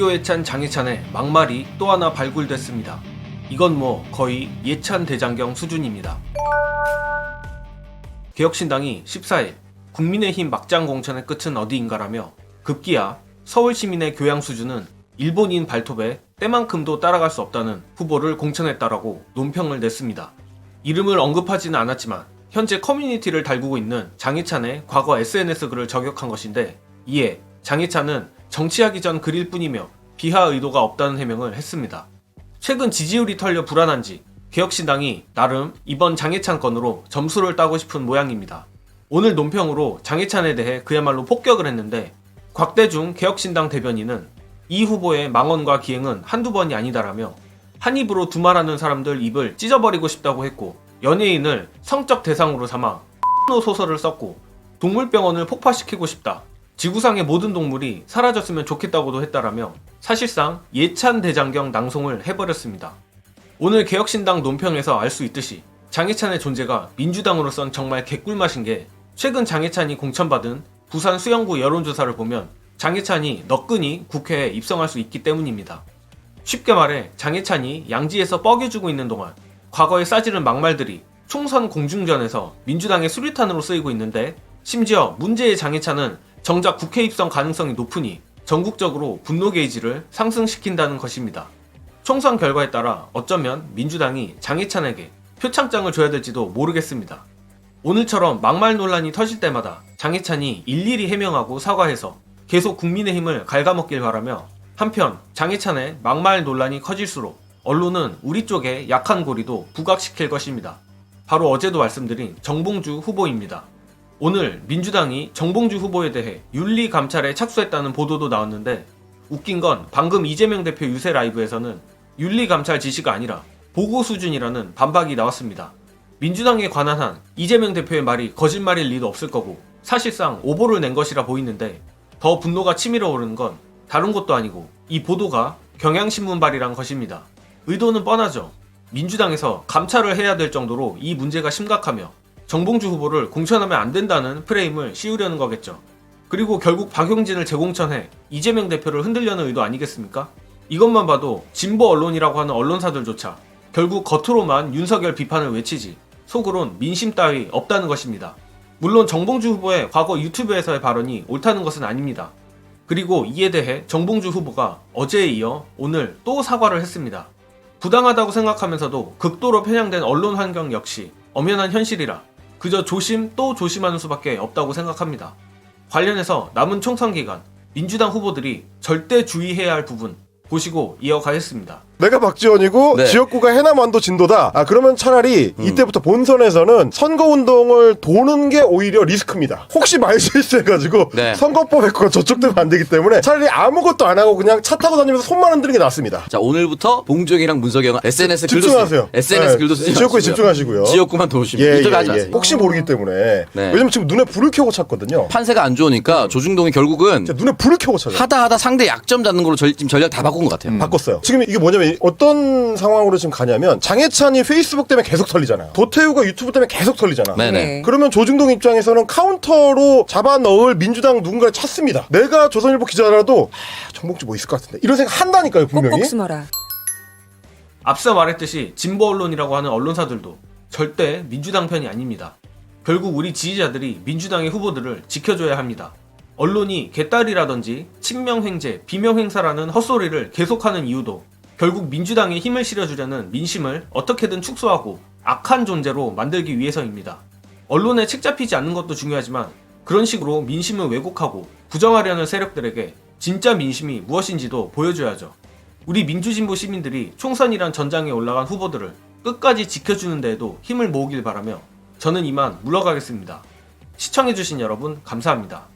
박교 예찬 장해찬의 막말이 또 하나 발굴됐습니다. 이건 뭐 거의 예찬 대장경 수준입니다. 개혁신당이 14일 국민의힘 막장 공천의 끝은 어디인가라며 급기야 서울 시민의 교양 수준은 일본인 발톱에 때만큼도 따라갈 수 없다는 후보를 공천했다라고 논평을 냈습니다. 이름을 언급하지는 않았지만 현재 커뮤니티를 달구고 있는 장해찬의 과거 SNS 글을 저격한 것인데, 이에 장해찬은 정치하기 전 글일 뿐이며 비하 의도가 없다는 해명을 했습니다. 최근 지지율이 털려 불안한지 개혁신당이 나름 이번 장해찬 건으로 점수를 따고 싶은 모양입니다. 오늘 논평으로 장해찬에 대해 그야말로 폭격을 했는데, 곽대중 개혁신당 대변인은 이 후보의 망언과 기행은 한두 번이 아니다라며 한 입으로 두말하는 사람들 입을 찢어버리고 싶다고 했고, 연예인을 성적 대상으로 삼아 소설을 썼고 동물병원을 폭파시키고 싶다, 지구상의 모든 동물이 사라졌으면 좋겠다고도 했다라며 사실상 예찬 대장경 낭송을 해버렸습니다. 오늘 개혁신당 논평에서 알 수 있듯이 장해찬의 존재가 민주당으로선 정말 개꿀맛인 게, 최근 장해찬이 공천받은 부산 수영구 여론조사를 보면 장해찬이 너끈히 국회에 입성할 수 있기 때문입니다. 쉽게 말해 장해찬이 양지에서 뻐겨주고 있는 동안 과거에 싸지른 막말들이 총선 공중전에서 민주당의 수류탄으로 쓰이고 있는데, 심지어 문제의 장해찬은 정작 국회 입성 가능성이 높으니 전국적으로 분노 게이지를 상승시킨다는 것입니다. 총선 결과에 따라 어쩌면 민주당이 장해찬에게 표창장을 줘야 될지도 모르겠습니다. 오늘처럼 막말 논란이 터질 때마다 장해찬이 일일이 해명하고 사과해서 계속 국민의힘을 갉아먹길 바라며, 한편 장해찬의 막말 논란이 커질수록 언론은 우리 쪽의 약한 고리도 부각시킬 것입니다. 바로 어제도 말씀드린 정봉주 후보입니다. 오늘 민주당이 정봉주 후보에 대해 윤리감찰에 착수했다는 보도도 나왔는데, 웃긴 건 방금 이재명 대표 유세 라이브에서는 윤리감찰 지시가 아니라 보고 수준이라는 반박이 나왔습니다. 민주당에 관한 한 이재명 대표의 말이 거짓말일 리도 없을 거고 사실상 오보를 낸 것이라 보이는데, 더 분노가 치밀어 오르는 건 다른 것도 아니고 이 보도가 경향신문발이란 것입니다. 의도는 뻔하죠. 민주당에서 감찰을 해야 될 정도로 이 문제가 심각하며 정봉주 후보를 공천하면 안 된다는 프레임을 씌우려는 거겠죠. 그리고 결국 박용진을 재공천해 이재명 대표를 흔들려는 의도 아니겠습니까? 이것만 봐도 진보 언론이라고 하는 언론사들조차 결국 겉으로만 윤석열 비판을 외치지 속으론 민심 따위 없다는 것입니다. 물론 정봉주 후보의 과거 유튜브에서의 발언이 옳다는 것은 아닙니다. 그리고 이에 대해 정봉주 후보가 어제에 이어 오늘 또 사과를 했습니다. 부당하다고 생각하면서도 극도로 편향된 언론 환경 역시 엄연한 현실이라 그저 조심 또 조심하는 수밖에 없다고 생각합니다. 관련해서 남은 총선 기간 민주당 후보들이 절대 주의해야 할 부분 보시고 이어가겠습니다. 내가 박지원이고 네. 지역구가 해남완도 진도다. 그러면 차라리 이때부터 본선에서는 선거운동을 도는 게 오히려 리스크입니다. 혹시 말 실수해가지고 네. 선거법 에코가 저촉되면 안 되기 때문에 차라리 아무것도 안 하고 그냥 차 타고 다니면서 손만 흔드는 게 낫습니다. 자, 오늘부터 봉주영이랑 문석영은 SNS 글도 집중하세요. SNS 글도 쓰지 지역구에 마시고요. 집중하시고요. 지역구만 도우십니다. 인터뷰 하지 마세요. 혹시 모르기 때문에. 네. 왜냐면 지금 눈에 불을 켜고 찾거든요. 판세가 안 좋으니까 조중동이 결국은 눈에 불을 켜고 찾아요. 하다 상대 약점 잡는 걸로 지금 전략 다 바꾼 것 같아요. 바꿨어요. 지금 이게 뭐냐면 어떤 상황으로 지금 가냐면 장해찬이 페이스북 때문에 계속 털리잖아요. 도태우가 유튜브 때문에 계속 털리잖아. 네네. 그러면 조중동 입장에서는 카운터로 잡아 넣을 민주당 누군가를 찾습니다. 내가 조선일보 기자라도 정봉주 뭐 있을 것 같은데 이런 생각 한다니까요, 분명히. 꼭꼭 숨어라. 앞서 말했듯이 진보 언론이라고 하는 언론사들도 절대 민주당 편이 아닙니다. 결국 우리 지지자들이 민주당의 후보들을 지켜줘야 합니다. 언론이 개딸이라든지 친명횡재, 비명행사라는 헛소리를 계속하는 이유도 결국 민주당에 힘을 실어주려는 민심을 어떻게든 축소하고 악한 존재로 만들기 위해서입니다. 언론에 책 잡히지 않는 것도 중요하지만 그런 식으로 민심을 왜곡하고 부정하려는 세력들에게 진짜 민심이 무엇인지도 보여줘야죠. 우리 민주진보 시민들이 총선이란 전장에 올라간 후보들을 끝까지 지켜주는 데에도 힘을 모으길 바라며 저는 이만 물러가겠습니다. 시청해주신 여러분 감사합니다.